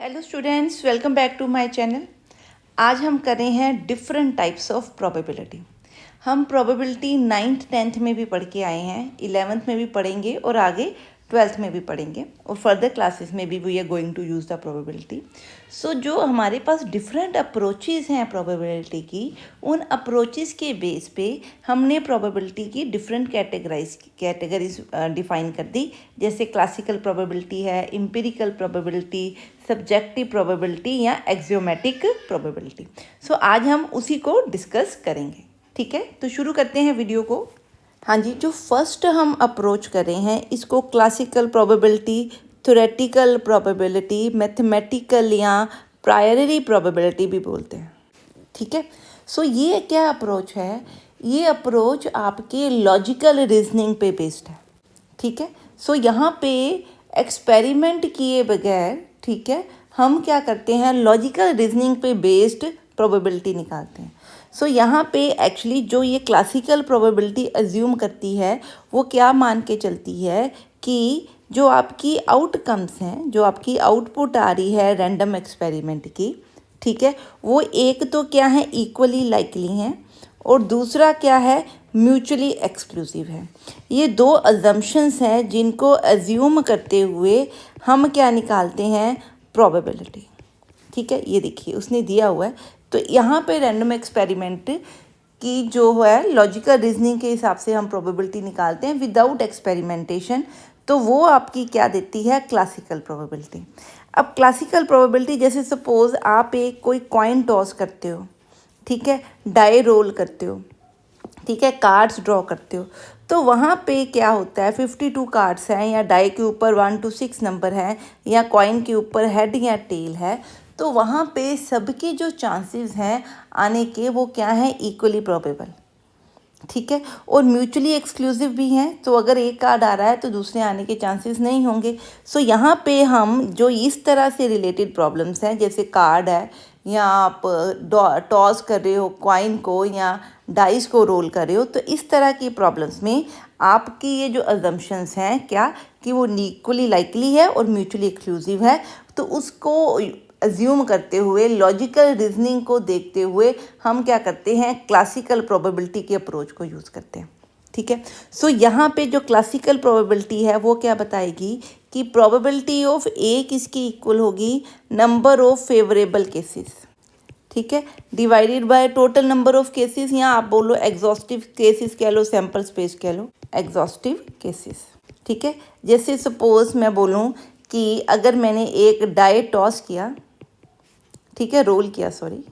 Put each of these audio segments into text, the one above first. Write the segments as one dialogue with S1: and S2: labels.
S1: Hello students, welcome back to my channel. आज हम कर रहे हैं डिफरेंट टाइप्स ऑफ प्रोबेबिलिटी। हम प्रोबेबिलिटी 9th 10th में भी पढ़ के आए हैं, 11th में भी पढ़ेंगे और आगे 12th में भी पढ़ेंगे और फर्दर क्लासेस में भी we are going to use the probability. So जो हमारे पास डिफरेंट अप्रोचेज़ हैं प्रोबेबिलिटी की, उन अप्रोचेज़ के बेस पे हमने प्रोबेबिलिटी की डिफरेंट कैटेगरीज डिफाइन कर दी। जैसे क्लासिकल प्रोबेबिलिटी है, एम्पिरिकल प्रोबेबिलिटी, सब्जेक्टिव प्रोबेबिलिटी या एक्सियोमेटिक प्रोबेबिलिटी। सो आज हम उसी को डिस्कस करेंगे। ठीक है, तो शुरू करते हैं वीडियो को। हाँ जी, जो फर्स्ट हम अप्रोच कर रहे हैं इसको classical probability, theoretical probability, mathematical या प्रायरी प्रोबेबिलिटी भी बोलते हैं। ठीक है, सो ये क्या अप्रोच है? ये अप्रोच आपके लॉजिकल रीजनिंग पे बेस्ड है। ठीक है, सो यहाँ पे एक्सपेरिमेंट किए बगैर, ठीक है, हम क्या करते हैं, लॉजिकल रीजनिंग पे बेस्ड प्रोबेबिलिटी निकालते हैं। सो यहाँ पे एक्चुअली जो ये क्लासिकल प्रोबेबिलिटी अज्यूम करती है वो क्या मान के चलती है कि जो आपकी आउटकम्स हैं, जो आपकी आउटपुट आ रही है रैंडम एक्सपेरिमेंट की, ठीक है, वो एक तो क्या है, इक्वली लाइकली हैं और दूसरा क्या है, म्यूचुअली एक्सक्लूसिव है। ये दो अजम्पशंस हैं जिनको अज्यूम करते हुए हम क्या निकालते हैं, प्रोबेबिलिटी। ठीक है, ये देखिए उसने दिया हुआ है। तो यहाँ पे रैंडम एक्सपेरिमेंट की जो है लॉजिकल रीजनिंग के हिसाब से हम प्रोबेबिलिटी निकालते हैं विदाउट एक्सपेरिमेंटेशन, तो वो आपकी क्या देती है, क्लासिकल प्रोबेबिलिटी। अब क्लासिकल प्रोबेबिलिटी जैसे सपोज आप एक कोई कॉइन टॉस करते हो, ठीक है, डाई रोल करते हो, ठीक है, कार्ड्स ड्रॉ करते हो, तो वहाँ पे क्या होता है, 52 कार्ड्स हैं या डाई के ऊपर 1 to 6 नंबर हैं या कॉइन के ऊपर हेड या टेल है, तो वहाँ पे सबके जो चांसेस हैं आने के वो क्या है, इक्वली प्रोबेबल। ठीक है, और म्यूचुअली एक्सक्लूसिव भी हैं, तो अगर एक कार्ड आ रहा है तो दूसरे आने के चांसेस नहीं होंगे। सो यहाँ पे हम जो इस तरह से रिलेटेड प्रॉब्लम्स हैं, जैसे कार्ड है या आप टॉस कर रहे हो कॉइन को या डाइस को रोल कर रहे हो, तो इस तरह की प्रॉब्लम्स में आपकी ये जो अजम्पशंस हैं क्या, कि वो इक्वली लाइकली है और म्यूचुअली एक्सक्लूसिव है, तो उसको अज्यूम करते हुए, लॉजिकल रीजनिंग को देखते हुए हम क्या करते हैं, क्लासिकल प्रोबेबिलिटी के अप्रोच को यूज़ करते हैं। ठीक है, सो यहाँ पे जो क्लासिकल प्रोबेबिलिटी है वो क्या बताएगी कि प्रोबेबिलिटी ऑफ ए किसकी इक्वल होगी, नंबर ऑफ फेवरेबल केसेस, ठीक है, divided by total number of cases, या आप बोलो एग्जॉस्टिव केसेस कह लो, सैम्पल स्पेस कह लो, एग्जॉस्टिव केसेस। ठीक है, जैसे सपोज मैं बोलूँ कि अगर मैंने एक डाई टॉस किया, ठीक है, रोल किया, सॉरी,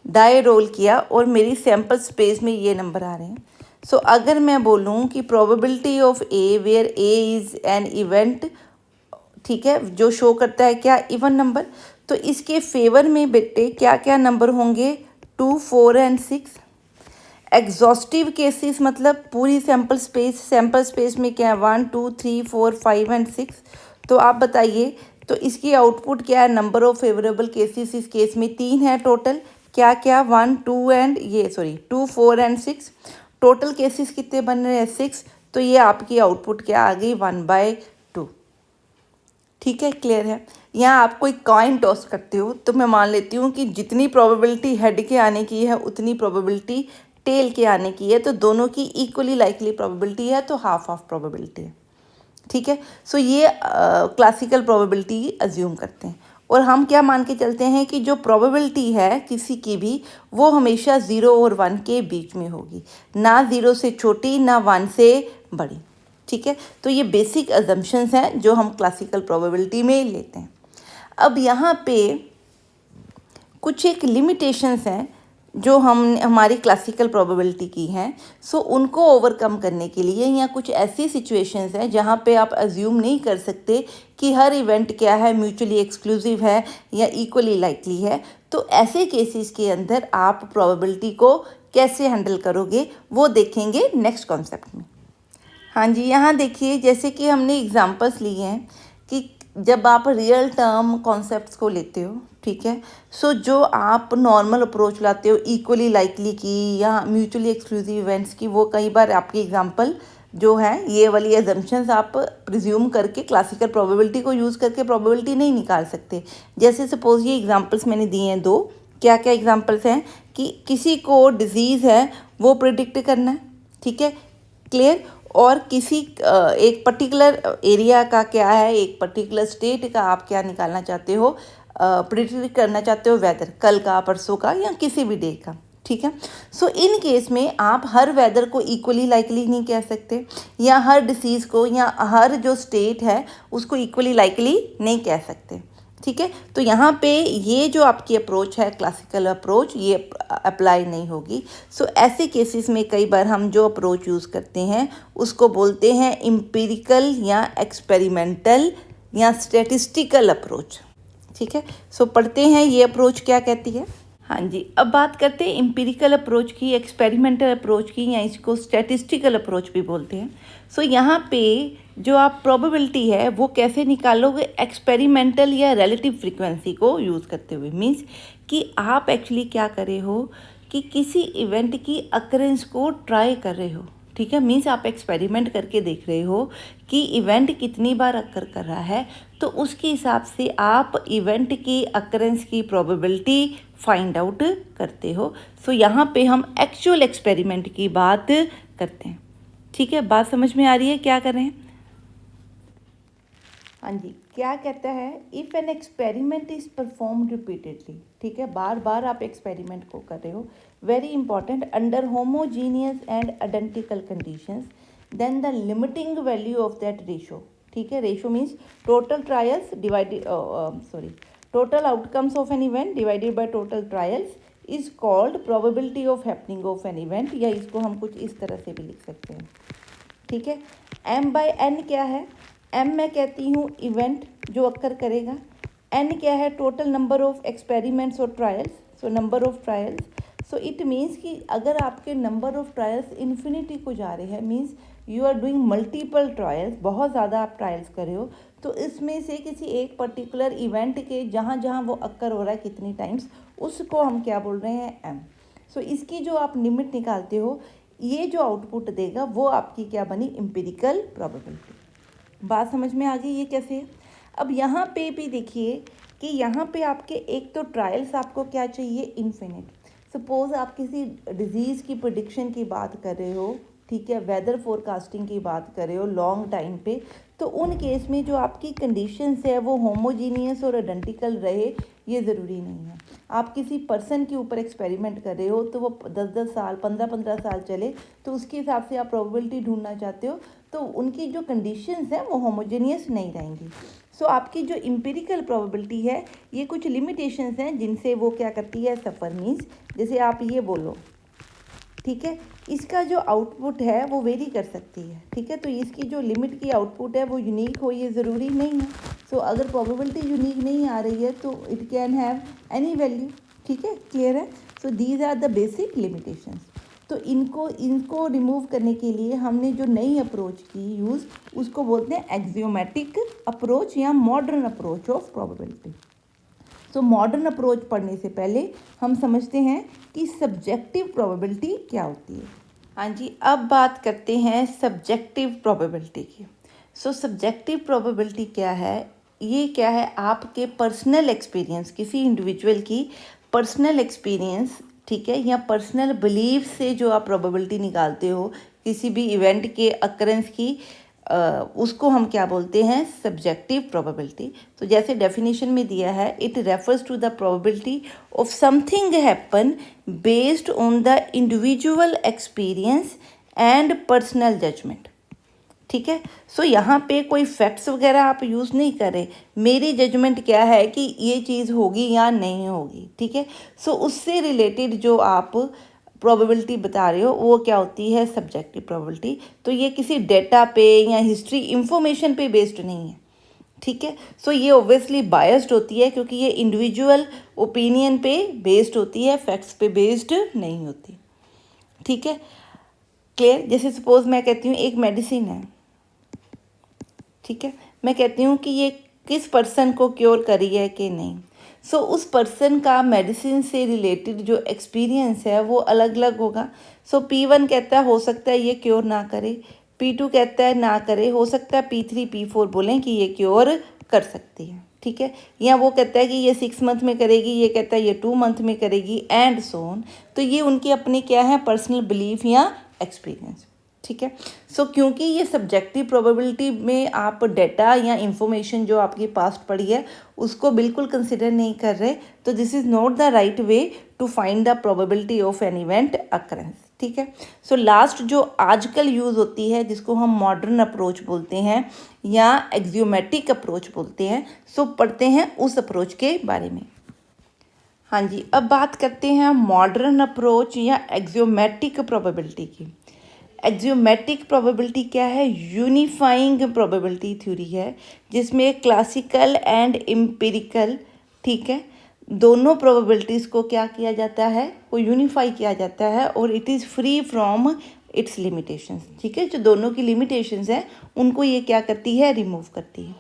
S1: डाई रोल किया और मेरी सैम्पल स्पेस में ये नंबर आ रहे हैं। सो अगर मैं बोलूँ कि probability of A where A is an event, ठीक है, जो शो करता है क्या, इवन नंबर, तो इसके फेवर में बेटे क्या क्या नंबर होंगे, 2, 4 एंड 6। एग्जॉस्टिव केसेस मतलब पूरी सैम्पल स्पेस में क्या है, 1, 2, 3, 4, 5 एंड 6। तो आप बताइए, तो इसकी आउटपुट क्या है, नंबर ऑफ फेवरेबल केसेस इस केस में 3 है टोटल, क्या क्या, 1, 2 एंड 2, 4 एंड 6। टोटल केसेस कितने बन रहे हैं, 6। तो ये आपकी आउटपुट क्या आ गई, 1/2। ठीक है, क्लियर है। यहाँ आप कोई कॉइन टॉस करते हो तो मैं मान लेती हूँ कि जितनी प्रोबेबिलिटी हेड के आने की है उतनी प्रोबेबिलिटी टेल के आने की है, तो दोनों की इक्वली लाइकली प्रोबेबिलिटी है, तो हाफ हाफ प्रोबेबिलिटी है। ठीक है, सो ये क्लासिकल प्रोबेबिलिटी अज्यूम करते हैं और हम क्या मान के चलते हैं कि जो प्रोबेबिलिटी है किसी की भी, वो हमेशा 0 और 1 के बीच में होगी, ना 0 से छोटी ना 1 से बड़ी। ठीक है, तो ये बेसिक अजम्पशंस हैं जो हम क्लासिकल प्रोबेबिलिटी में लेते हैं। अब यहाँ पे कुछ एक लिमिटेशंस हैं जो हमारी क्लासिकल प्रोबेबिलिटी की हैं। सो उनको ओवरकम करने के लिए या कुछ ऐसी सिचुएशंस हैं जहाँ पे आप अज्यूम नहीं कर सकते कि हर इवेंट क्या है, म्यूचुअली एक्सक्लूसिव है या इक्वली लाइकली है, तो ऐसे केसेस के अंदर आप प्रोबेबिलिटी को कैसे हैंडल करोगे वो देखेंगे नेक्स्ट कॉन्सेप्ट में। हाँ जी, यहाँ देखिए जैसे कि हमने एग्जांपल्स लिए हैं कि जब आप रियल टर्म कॉन्सेप्ट्स को लेते हो, ठीक है, सो जो आप नॉर्मल अप्रोच लाते हो इक्वली लाइकली की या म्यूचुअली एक्सक्लूसिव इवेंट्स की, वो कई बार आपकी एग्जांपल जो है ये वाली एजम्पशंस आप प्रिज्यूम करके क्लासिकल प्रोबेबिलिटी को यूज़ करके प्रोबेबिलिटी नहीं निकाल सकते। जैसे सपोज ये एग्जांपल्स मैंने दिए हैं दो, क्या क्या एग्जांपल्स हैं कि किसी को डिजीज़ है वो प्रिडिक्ट करना है, ठीक है, क्लियर, और किसी एक पर्टिकुलर एरिया का क्या है, एक पर्टिकुलर स्टेट का आप क्या निकालना चाहते हो, प्रिडिक्ट करना चाहते हो वेदर, कल का, परसों का, या किसी भी डे का, ठीक है। सो इन केस में आप हर वेदर को इक्वली लाइकली नहीं कह सकते, या हर डिसीज़ को या हर जो स्टेट है उसको इक्वली लाइकली नहीं कह सकते, ठीक है। तो यहाँ पे ये जो आपकी अप्रोच है क्लासिकल अप्रोच, ये अप्लाई नहीं होगी। सो ऐसे केसेस में कई बार हम जो अप्रोच यूज़ करते हैं उसको बोलते हैं एम्पिरिकल या एक्सपेरिमेंटल या स्टैटिस्टिकल अप्रोच, ठीक है। सो पढ़ते हैं ये अप्रोच क्या कहती है। हाँ जी, अब बात करते हैं एम्पिरिकल अप्रोच की, एक्सपेरिमेंटल अप्रोच की, या इसको स्टैटिस्टिकल अप्रोच भी बोलते हैं। सो यहाँ पे जो आप प्रोबेबिलिटी है वो कैसे निकालोगे, एक्सपेरिमेंटल या रिलेटिव फ्रीक्वेंसी को यूज़ करते हुए। मीन्स कि आप एक्चुअली क्या कर रहे हो कि किसी इवेंट की अकरेंस को ट्राई कर रहे हो, ठीक है। मीन्स आप एक्सपेरिमेंट करके देख रहे हो कि इवेंट कितनी बार अकर कर रहा है, तो उसके हिसाब से आप इवेंट की अकरेंस की प्रोबेबिलिटी फाइंड आउट करते हो। सो यहाँ पे हम एक्चुअल एक्सपेरिमेंट की बात करते हैं, ठीक है। बात समझ में आ रही है क्या कर रहे हैं। हाँ जी, क्या कहता है, if an experiment is perform repeatedly, ठीक है, बार बार आप एक्सपेरिमेंट को कर रहे हो, very important, under homogeneous and identical conditions, then the limiting value of that ratio, ठीक है। Ratio means total trials divided total outcomes of an event divided by total trials is called probability of happening of an event, या इसको हम कुछ इस तरह से भी लिख सकते हैं, ठीक है। m/n क्या है, m मैं कहती हूँ इवेंट जो अक्कर करेगा, n क्या है, टोटल नंबर ऑफ एक्सपेरिमेंट्स और trials, so number of trials. So it means कि अगर आपके नंबर ऑफ ट्रायल्स इन्फिनिटी को जा रहे हैं, means you are doing multiple trials, बहुत ज़्यादा आप ट्रायल्स कर रहे हो, तो इसमें से किसी एक पर्टिकुलर इवेंट के जहाँ जहाँ वो अक्कर हो रहा है कितनी टाइम्स, उसको हम क्या बोल रहे हैं, m। सो इसकी जो आप लिमिट निकालते हो, ये जो आउटपुट देगा वो आपकी क्या बनी, एम्पिरिकल प्रोबेबिलिटी। बात समझ में आ गई ये कैसे है। अब यहाँ पे भी देखिए कि यहाँ पे आपके एक तो ट्रायल्स आपको क्या चाहिए, इन्फिनिट। सपोज आप किसी डिजीज़ की प्रिडिक्शन की बात कर रहे हो, ठीक है, वेदर फोरकास्टिंग की बात कर रहे हो लॉन्ग टाइम पे, तो उन केस में जो आपकी कंडीशंस है वो होमोजीनियस और आइडेंटिकल रहे, ये ज़रूरी नहीं है। आप किसी पर्सन के ऊपर एक्सपेरिमेंट कर रहे हो तो वो 10-10 साल 15-15 साल चले, तो उसके हिसाब से आप प्रोबेबिलिटी ढूंढना चाहते हो, तो उनकी जो कंडीशंस हैं वो होमोजेनियस नहीं रहेंगी। सो आपकी जो एम्पिरिकल प्रोबेबिलिटी है ये कुछ लिमिटेशंस हैं जिनसे वो क्या करती है, सफ़र। मीन्स जैसे आप ये बोलो, ठीक है, इसका जो आउटपुट है वो वेरी कर सकती है, ठीक है, तो इसकी जो लिमिट की आउटपुट है वो यूनिक हो, ये ज़रूरी नहीं है। सो अगर प्रोबेबिलिटी यूनिक नहीं आ रही है तो it can have any value, ठीक है, क्लियर है। So these are the basic limitations. तो इनको रिमूव करने के लिए हमने जो नई अप्रोच की यूज़, उसको बोलते हैं एक्सियोमेटिक अप्रोच या modern approach of probability. So modern approach पढ़ने से पहले हम समझते हैं कि सब्जेक्टिव प्रोबेबिलिटी क्या होती है। हाँ जी, अब बात करते हैं सब्जेक्टिव प्रोबेबिलिटी की। सो सब्जेक्टिव प्रोबेबिलिटी क्या है, ये क्या है, आपके पर्सनल एक्सपीरियंस, किसी इंडिविजुअल की पर्सनल एक्सपीरियंस, ठीक है, या पर्सनल बिलीफ से जो आप प्रोबेबिलिटी निकालते हो किसी भी इवेंट के अकरेंस की, उसको हम क्या बोलते हैं, सब्जेक्टिव प्रोबेबिलिटी। तो जैसे डेफिनेशन में दिया है, it refers to the probability of something happen based on the individual experience and personal judgement, ठीक है। सो यहाँ पे कोई फैक्ट्स वगैरह आप यूज़ नहीं करें, मेरी जजमेंट क्या है कि ये चीज़ होगी या नहीं होगी, ठीक है। सो उससे रिलेटेड जो आप प्रोबेबिलिटी बता रहे हो वो क्या होती है, सब्जेक्टिव प्रोबेबिलिटी। तो ये किसी डेटा पे या हिस्ट्री इंफॉर्मेशन पे बेस्ड नहीं है, ठीक है। सो ये ओब्वियसली बायस्ड होती है क्योंकि ये इंडिविजुअल ओपिनियन पे बेस्ड होती है, फैक्ट्स पे बेस्ड नहीं होती, ठीक है, क्लियर। जैसे सपोज मैं कहती हूँ एक मेडिसिन है, ठीक है, मैं कहती हूँ कि ये किस पर्सन को क्योर करी है कि नहीं। सो उस पर्सन का मेडिसिन से रिलेटेड जो एक्सपीरियंस है वो अलग अलग होगा। सो P1 कहता है हो सकता है ये क्योर ना करे, P2 कहता है ना करे, हो सकता है P3 P4 बोलें कि ये क्योर कर सकती है, ठीक है। या वो कहता है कि ये 6 मंथ में करेगी, ये कहता है ये 2 मंथ में करेगी, एंड सो ऑन। तो ये उनके अपने क्या है, पर्सनल बिलीफ या एक्सपीरियंस, ठीक है। सो क्योंकि ये सब्जेक्टिव प्रोबेबिलिटी में आप डेटा या इंफॉर्मेशन जो आपकी पास्ट पड़ी है उसको बिल्कुल कंसिडर नहीं कर रहे, तो this is not the right way to find the probability of an event occurrence, ठीक है। सो लास्ट जो आजकल यूज़ होती है जिसको हम मॉडर्न अप्रोच बोलते हैं या एक्सियोमेटिक अप्रोच बोलते हैं, सो पढ़ते हैं उस अप्रोच के बारे में। हाँ जी, अब बात करते हैं मॉडर्न अप्रोच या एक्सियोमेटिक प्रोबेबिलिटी की। एक्सियोमेटिक प्रोबेबिलिटी क्या है, यूनिफाइंग प्रोबेबिलिटी थ्योरी है जिसमें क्लासिकल एंड एम्पिरिकल, ठीक है, दोनों प्रोबेबिलिटीज़ को क्या किया जाता है, वो यूनिफाई किया जाता है और it is free from its limitations, ठीक है। जो दोनों की लिमिटेशंस हैं उनको ये क्या करती है, रिमूव करती है।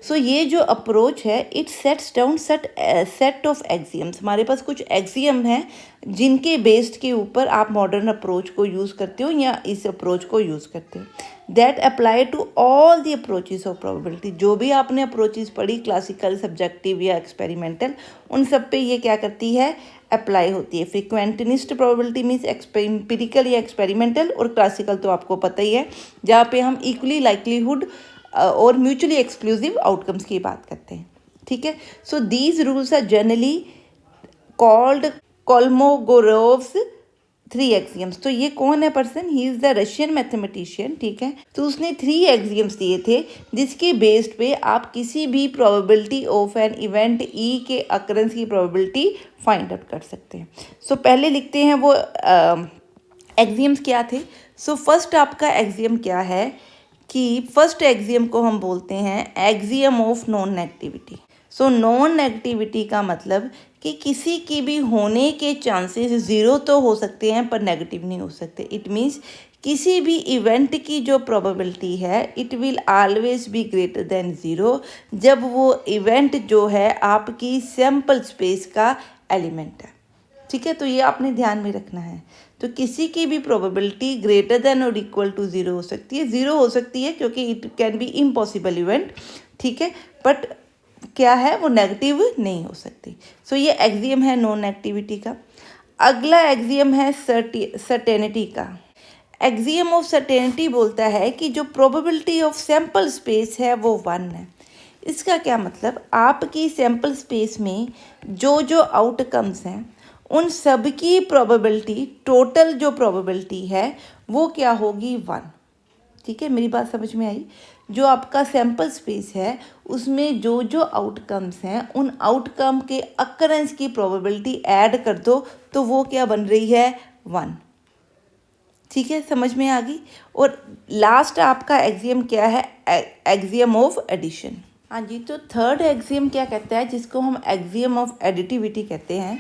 S1: सो ये जो अप्रोच है it sets down set of axioms. हमारे पास कुछ एक्सियम हैं जिनके बेस्ड के ऊपर आप मॉडर्न अप्रोच को यूज़ करते हो या इस अप्रोच को यूज़ करते हो, that apply to all the approaches of probability. जो भी आपने अप्रोचेस पढ़ी, क्लासिकल, सब्जेक्टिव या एक्सपेरिमेंटल, उन सब पे ये क्या करती है, अप्लाई होती है। फ्रीक्वेंटनिस्ट प्रोबेबिलिटी मीन्स एम्पिरिकल या एक्सपेरिमेंटल, और क्लासिकल तो आपको पता ही है जहाँ पे हम इक्वली लाइकलीहुड और म्यूचुअली एक्सक्लूसिव आउटकम्स की बात करते हैं, ठीक है। So these rules are generally called Kolmogorov's 3 axioms. तो ये कौन है person, he is the Russian mathematician, ठीक है। तो उसने 3 एक्सियम्स दिए थे जिसके बेस्ड पे आप किसी भी probability of an event E के अकरेंस की प्रोबेबिलिटी फाइंड आउट कर सकते हैं। सो पहले लिखते हैं वो एक्सियम्स क्या थे। सो फर्स्ट आपका एक्सियम क्या है कि फर्स्ट एक्सियम को हम बोलते हैं axiom of non negativity. So non negativity का मतलब कि किसी की भी होने के चांसेस ज़ीरो तो हो सकते हैं पर नेगेटिव नहीं हो सकते। इट मीन्स किसी भी इवेंट की जो प्रोबेबिलिटी है it will always be greater than zero जब वो इवेंट जो है आपकी सैम्पल स्पेस का एलिमेंट है, ठीक है। तो ये आपने ध्यान में रखना है। तो किसी की भी प्रोबेबिलिटी ग्रेटर देन और इक्वल टू ज़ीरो हो सकती है, ज़ीरो हो सकती है क्योंकि it can be impossible event, ठीक है, बट क्या है वो नेगेटिव नहीं हो सकती। सो ये एक्सियम है नॉन नेगेटिविटी का। अगला एक्सियम है सर्टेनिटी का। एक्सियम ऑफ सर्टेनिटी बोलता है कि जो प्रोबेबिलिटी ऑफ सैम्पल स्पेस है वो 1 है। इसका क्या मतलब, आपकी सैम्पल स्पेस में जो जो आउटकम्स हैं उन सब की प्रोबेबिलिटी, टोटल जो प्रोबेबिलिटी है वो क्या होगी, 1, ठीक है। मेरी बात समझ में आई। जो आपका सैम्पल स्पेस है उसमें जो जो आउटकम्स हैं उन आउटकम के अकरेंस की प्रोबेबिलिटी ऐड कर दो तो वो क्या बन रही है, 1, ठीक है, समझ में आ गई। और लास्ट आपका एक्सियम क्या है, एक्सियम ऑफ एडिशन। हाँ जी, तो थर्ड एक्सियम क्या कहता है, जिसको हम एक्सियम ऑफ एडिटिविटी कहते हैं।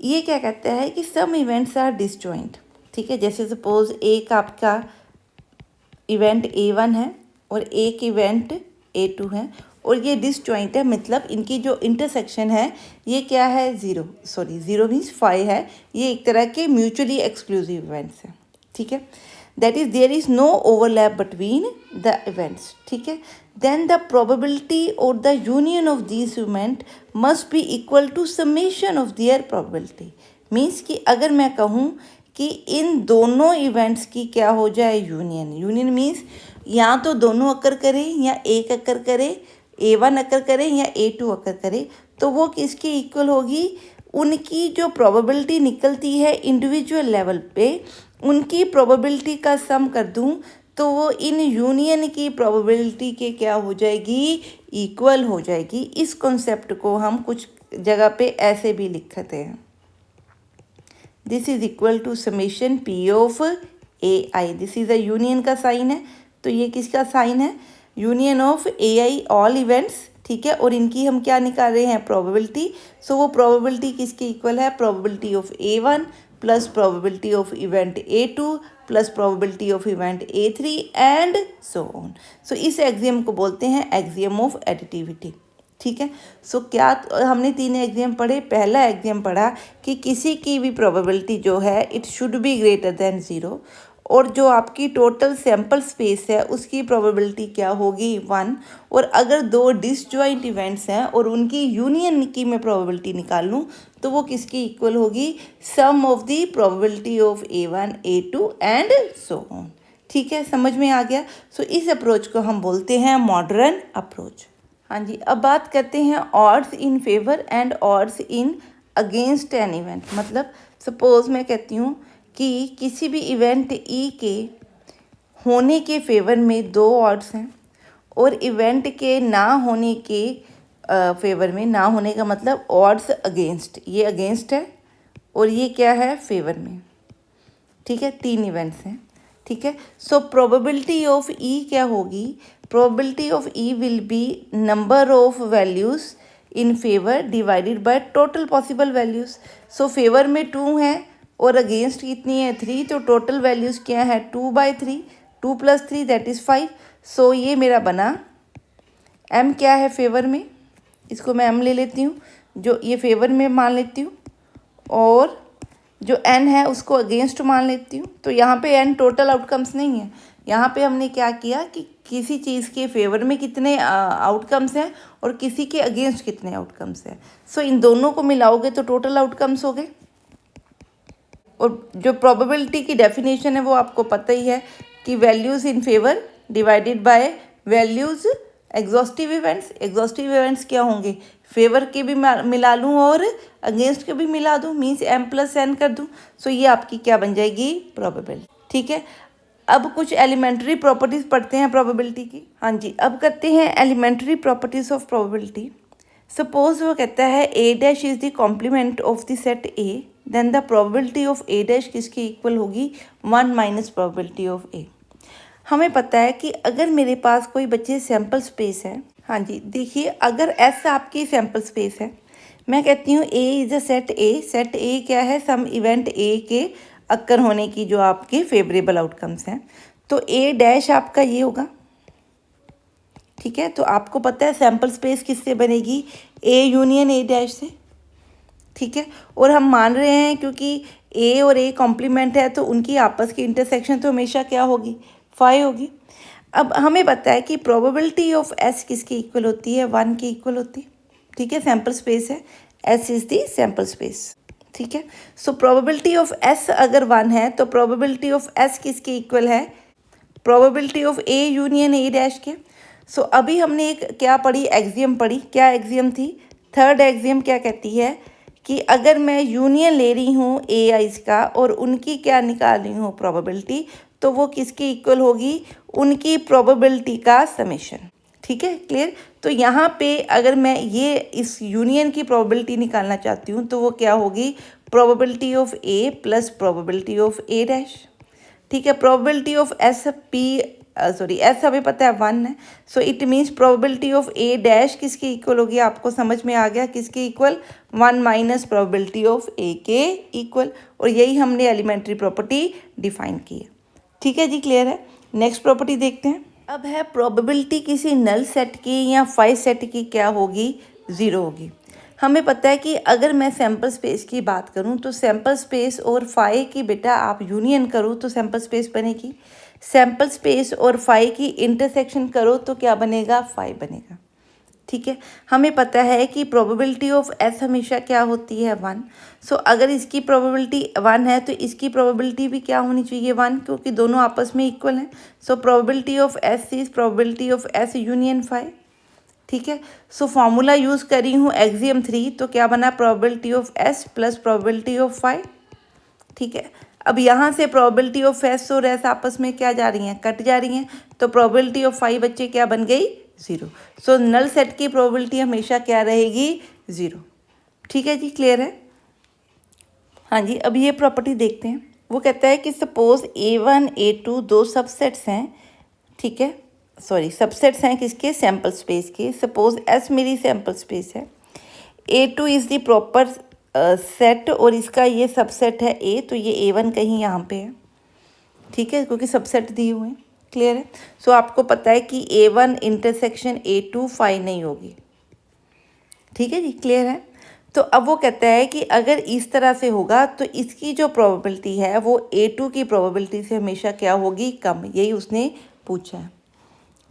S1: ये क्या कहता है कि सम इवेंट्स आर डिसजॉइंट, ठीक है। जैसे सपोज एक आपका इवेंट A1 है और एक इवेंट A2 है और ये डिसजॉइंट है, मतलब इनकी जो इंटरसेक्शन है ये क्या है, ज़ीरो मीन्स 5 है। ये एक तरह के म्यूचुअली एक्सक्लूसिव इवेंट्स हैं, ठीक है। That is there is no overlap between the events, ठीक है। देन द प्रोबेबिलिटी और the union of this event must be equal to summation of their probability. Means कि अगर मैं कहूँ कि इन दोनों इवेंट्स की क्या हो जाए, यूनियन मीन्स या तो दोनों अकर करें या एक अकर करे, A1 अकर करे या A2 अकर करे, तो वो किसके इक्वल होगी, उनकी जो प्रोबेबिलिटी निकलती है इंडिविजुअल लेवल पे उनकी प्रोबेबिलिटी का सम कर दूं तो वो इन यूनियन की प्रोबेबिलिटी के क्या हो जाएगी, इक्वल हो जाएगी। इस कॉन्सेप्ट को हम कुछ जगह पे ऐसे भी लिखते हैं, this is equal to summation P of AI। This is a union का साइन है, तो ये किसका साइन है, union of AI all events, ठीक है। और इनकी हम क्या निकाल रहे हैं, प्रोबेबिलिटी। सो वो प्रोबेबिलिटी किसके इक्वल है, probability of A1 plus probability of event A2 plus probability of event A3 and so on. So इस एक्सियम को बोलते हैं एक्सियम ऑफ एडिटिविटी, ठीक है। सो क्या हमने 3 एक्सियम पढ़े। पहला एक्सियम पढ़ा कि किसी की भी प्रोबेबिलिटी जो है it should be greater than zero, और जो आपकी टोटल सैम्पल स्पेस है उसकी प्रोबेबिलिटी क्या होगी 1। और अगर दो डिसजॉइंट इवेंट्स हैं और उनकी यूनियन की मैं प्रोबेबिलिटी निकाल लूँ तो वो किसकी इक्वल होगी, sum of the probability of A1 A2 and so on. ठीक है, समझ में आ गया। सो इस अप्रोच को हम बोलते हैं मॉडर्न अप्रोच। हाँ जी, अब बात करते हैं odds in favour and odds in against an event. मतलब सपोज मैं कहती हूँ कि किसी भी इवेंट ई के होने के फेवर में 2 ऑड्स हैं और इवेंट के ना होने के फेवर में, ना होने का मतलब ऑड्स अगेंस्ट, ये अगेंस्ट है और ये क्या है फेवर में। ठीक है, 3 इवेंट्स हैं। ठीक है, सो प्रोबेबिलिटी ऑफ ई क्या होगी, probability of E will be number of values in favour divided by total possible values. So favour में 2 है और अगेंस्ट कितनी है 3, तो टोटल वैल्यूज़ क्या है 2/3, 2 + 3 दैट इज़ 5। सो ये मेरा बना m क्या है फेवर में, इसको मैं m ले लेती हूँ, जो ये फेवर में मान लेती हूँ, और जो n है उसको अगेंस्ट मान लेती हूँ। तो यहाँ पे n टोटल आउटकम्स नहीं है, यहाँ पे हमने क्या किया कि किसी चीज़ के फेवर में कितने आउटकम्स हैं और किसी के अगेंस्ट कितने आउटकम्स हैं। सो इन दोनों को मिलाओगे तो टोटल आउटकम्स हो गए। और जो प्रोबेबिलिटी की डेफिनेशन है वो आपको पता ही है कि values in favour divided by values exhaustive events. Exhaustive events क्या होंगे, फेवर के भी मिला लूँ और अगेंस्ट के भी मिला दूँ, मीन्स m + n कर दूँ। सो ये आपकी क्या बन जाएगी, प्रोबेबिलिटी। ठीक है, अब कुछ एलिमेंट्री प्रॉपर्टीज़ पढ़ते हैं प्रोबेबिलिटी की। हाँ जी, अब करते हैं elementary properties of probability. Suppose वो कहता है A' is the complement of the set A, then the probability of A' किसकी इक्वल होगी, 1 - प्रोबेबिलिटी ऑफ A। हमें पता है कि अगर मेरे पास कोई बच्चे सैम्पल स्पेस है, हाँ जी देखिए, अगर S आपकी सैम्पल स्पेस है, मैं कहती हूँ A is a set A। Set A क्या है, सम इवेंट A के अक्कर होने की जो आपके फेवरेबल आउटकम्स हैं। तो A' आपका ये होगा। ठीक है, तो आपको पता है सैम्पल स्पेस किससे बनेगी, A यूनियन A' से। ठीक है, और हम मान रहे हैं क्योंकि A और A कॉम्प्लीमेंट है तो उनकी आपस की इंटरसेक्शन तो हमेशा क्या होगी, 5 होगी। अब हमें पता है कि प्रोबेबिलिटी ऑफ S किसकी इक्वल होती है, 1 की इक्वल होती है। ठीक है, सैम्पल स्पेस है, S is the sample space. ठीक है, सो प्रोबेबिलिटी ऑफ S अगर 1 है तो प्रोबेबिलिटी ऑफ S किसके इक्वल है, probability of A union A' के। सो अभी हमने एक क्या पढ़ी, एक्सियम पढ़ी। क्या एक्सियम थी, थर्ड एक्सियम क्या कहती है कि अगर मैं यूनियन ले रही हूँ AIs का और उनकी क्या निकाल रही हूँ प्रोबेबिलिटी, तो वो किसकी इक्वल होगी, उनकी प्रोबेबिलिटी का समेशन। ठीक है, क्लियर। तो यहाँ पे अगर मैं ये इस यूनियन की प्रोबेबिलिटी निकालना चाहती हूँ तो वो क्या होगी, probability of A + probability of A'। ठीक है, प्रोबेबिलिटी ऑफ S हमें पता है 1 है। So it means probability of A' किसकी इक्वल होगी, आपको समझ में आ गया, किसकी इक्वल, 1 - प्रोबेबिलिटी ऑफ A के इक्वल। और यही हमने एलिमेंट्री प्रॉपर्टी डिफाइन की है। ठीक है जी, क्लियर है। नेक्स्ट प्रॉपर्टी देखते हैं। अब है प्रोबेबिलिटी किसी नल सेट की या फाई सेट की क्या होगी, 0 होगी। हमें पता है कि अगर मैं सैम्पल स्पेस की बात करूं तो सैम्पल स्पेस और फाई की बेटा आप यूनियन करो तो सैम्पल स्पेस बनेगी, सैम्पल स्पेस और फाई की इंटरसेक्शन करो तो क्या बनेगा, फाई बनेगा। ठीक है, हमें पता है कि प्रोबेबिलिटी ऑफ S हमेशा क्या होती है, 1। सो अगर इसकी प्रोबेबिलिटी 1 है तो इसकी प्रोबेबिलिटी भी क्या होनी चाहिए, 1, क्योंकि दोनों आपस में इक्वल हैं। So probability of S is probability of S union phi. ठीक है, सो फॉर्मूला यूज़ करी हूँ एक्सियम 3, तो क्या बना, probability of S + probability of phi. ठीक है, अब यहाँ से प्रोबेबिलिटी ऑफ S और S आपस में क्या जा रही हैं, कट जा रही हैं, तो प्रोबेबिलिटी ऑफ फाई बच्चे क्या बन गई, 0। सो नल सेट की प्रोबेबिलिटी हमेशा क्या रहेगी, 0। ठीक है जी, क्लियर है। हाँ जी, अब ये प्रॉपर्टी देखते हैं। वो कहता है कि सपोज A1 A2 दो सबसेट्स हैं। ठीक है, सॉरी सबसेट्स हैं किसके, सैम्पल स्पेस के। सपोज S मेरी सैम्पल स्पेस है, A2 is the proper set और इसका ये सबसेट है A, तो ये A1 कहीं यहाँ पे है। ठीक है, क्योंकि सबसेट दिए हुए हैं, क्लियर है। सो आपको पता है कि A1 इंटरसेक्शन A2 फाई नहीं होगी। ठीक है जी, क्लियर है। तो अब वो कहता है कि अगर इस तरह से होगा तो इसकी जो प्रोबेबिलिटी है वो A2 की प्रोबेबिलिटी से हमेशा क्या होगी, कम। यही उसने पूछा है,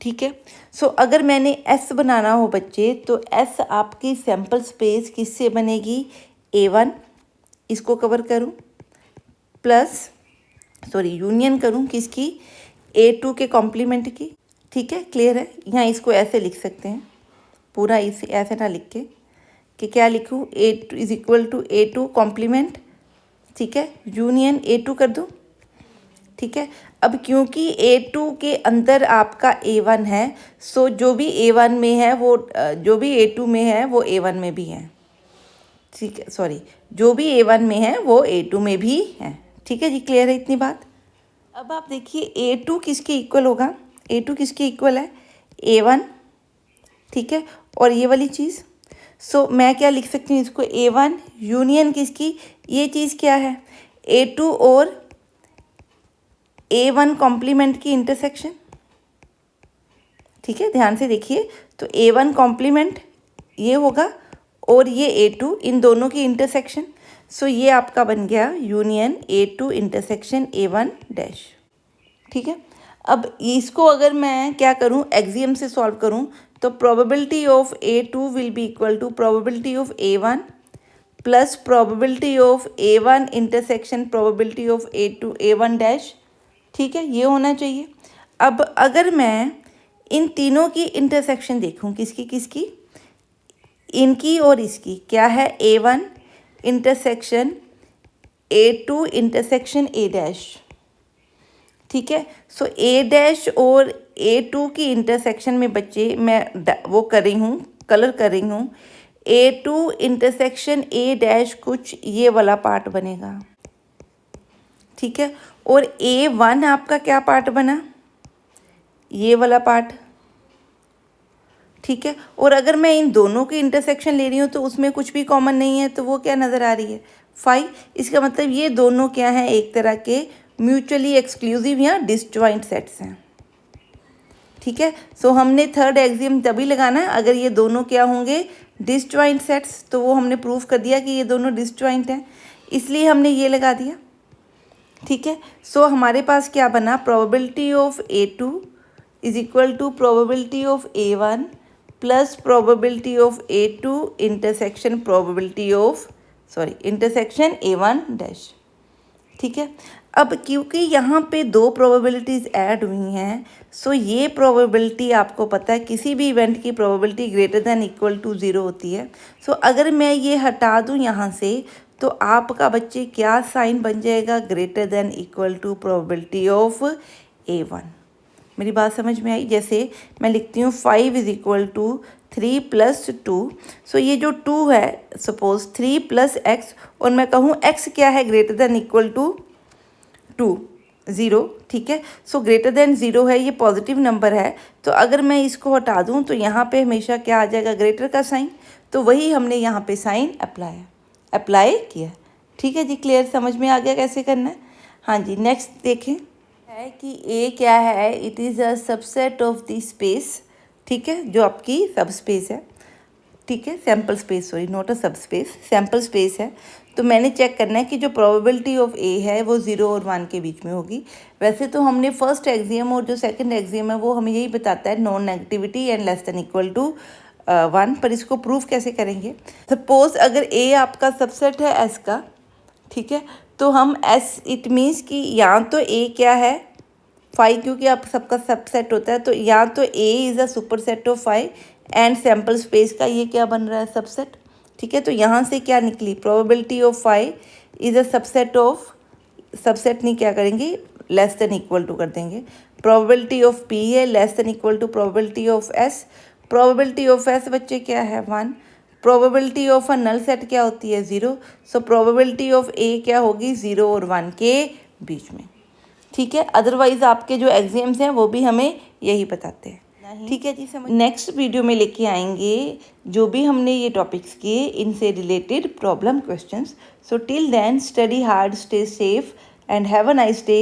S1: ठीक है। सो अगर मैंने S बनाना हो बच्चे, तो S आपकी सैम्पल स्पेस किससे बनेगी, A1, इसको कवर करूं, प्लस यूनियन करूं किसकी, A2 के कॉम्प्लीमेंट की, ठीक है। क्लियर है। यहाँ इसको ऐसे लिख सकते हैं, पूरा इसे ऐसे ना लिख के कि क्या लिखूँ, A2 is equal to A2 complement, ठीक है, यूनियन A2 कर दूँ, ठीक है। अब क्योंकि A2 के अंदर आपका A1 है, सो जो भी A1 में है वो जो भी A2 में है वो A1 में भी है, ठीक है। जो भी A1 में है वो A2 में भी है, ठीक है जी। क्लियर है इतनी बात। अब आप देखिए A2 किसके इक्वल होगा, A2 किसके इक्वल है, A1, ठीक है। और ये वाली चीज़, सो मैं क्या लिख सकती हूँ इसको, A1 यूनियन किसकी, ये चीज़ क्या है, A2 और A1 कॉम्प्लीमेंट की इंटरसेक्शन, ठीक है। ध्यान से देखिए, तो A1 कॉम्प्लीमेंट ये होगा और ये A2, इन दोनों की इंटरसेक्शन। सो ये आपका बन गया union A2 intersection A1 dash, ठीक है। अब इसको अगर मैं क्या करूं, एक्सियम से सॉल्व करूं, तो probability of A2 will be equal to probability of A1 plus probability of A1 intersection probability of A2 A1 dash, ठीक है। ये होना चाहिए। अब अगर मैं इन तीनों की इंटरसेक्शन देखूं, किसकी किसकी, इनकी और इसकी, क्या है, A1 intersection A2 intersection A dash, ठीक है। सो A डैश और A2 की इंटरसेक्शन में बच्चे मैं वो कर रही हूँ, कलर कर रही हूँ, A2 इंटरसेक्शन A डैश कुछ ये वाला पार्ट बनेगा, ठीक है। और A1 आपका क्या पार्ट बना, ये वाला पार्ट, ठीक है। और अगर मैं इन दोनों की इंटरसेक्शन ले रही हूँ तो उसमें कुछ भी कॉमन नहीं है, तो वो क्या नज़र आ रही है, 5। इसका मतलब ये दोनों क्या हैं, एक तरह के म्यूचुअली एक्सक्लूसिव या डिसजॉइंट सेट्स हैं, ठीक है। सो हमने थर्ड एक्सियम तभी लगाना है अगर ये दोनों क्या होंगे, डिसजॉइंट सेट्स। तो वो हमने प्रूव कर दिया कि ये दोनों डिसजॉइंट हैं, इसलिए हमने ये लगा दिया, ठीक है। सो हमारे पास क्या बना, probability of A2 is equal to probability of A1 plus probability of A2 intersection probability of intersection A1 dash, ठीक है। अब क्योंकि यहाँ पे दो प्रोबेबिलिटीज़ ऐड हुई हैं, सो ये प्रोबेबिलिटी आपको पता है किसी भी इवेंट की probability greater than equal to 0 होती है। सो अगर मैं ये हटा दूँ यहाँ से, तो आपका बच्चे क्या साइन बन जाएगा, greater than equal to probability of A1। मेरी बात समझ में आई। जैसे मैं लिखती हूँ 5 इज इक्वल टू 3 प्लस 2। सो ये जो 2 है, सपोज 3 प्लस x, और मैं कहूँ x क्या है, ग्रेटर दैन इक्वल टू 2, 0, ठीक है। सो ग्रेटर दैन 0 है, ये पॉजिटिव नंबर है। तो अगर मैं इसको हटा दूँ तो यहाँ पे हमेशा क्या आ जाएगा, ग्रेटर का साइन। तो वही हमने यहाँ पे साइन अप्लाई किया, ठीक है जी। क्लियर, समझ में आ गया कैसे करना है। हाँ जी, नेक्स्ट देखें है कि A क्या है, it is a subset of the space, ठीक है, जो आपकी सब स्पेस है, ठीक है, सैम्पल स्पेस, नॉट अ सब स्पेस, सैम्पल स्पेस है। तो मैंने चेक करना है कि जो प्रोबेबिलिटी ऑफ A है वो 0 और 1 के बीच में होगी। वैसे तो हमने फर्स्ट एक्सियम और जो सेकंड एक्सियम है वो हमें यही बताता है, non negativity and less than equal to 1। पर इसको प्रूफ कैसे करेंगे। सपोज अगर A आपका सबसेट है S का, ठीक है, तो हम S इट मीन्स कि या तो A क्या है 5, क्योंकि आप सबका सबसेट होता है, तो या तो A is a super set of 5 and sample space का ये क्या बन रहा है, सबसेट, ठीक है। तो यहाँ से क्या निकली, probability of 5 is a subset of, subset नहीं क्या करेंगे, लेस देन इक्वल टू कर देंगे। प्रोबेबिलिटी ऑफ P है less than equal to probability of S। Probability of S बच्चे क्या है, 1। Probability of a null set क्या होती है, 0। सो प्रोबेबिलिटी ऑफ A क्या होगी, 0 और 1 के बीच में, ठीक है। अदरवाइज आपके जो एग्जाम्स हैं वो भी हमें यही बताते हैं, ठीक है जी। समझ नेक्स्ट वीडियो में लेके आएंगे जो भी हमने ये टॉपिक्स किए इनसे related problem questions. So till then study hard, stay safe and have a nice day.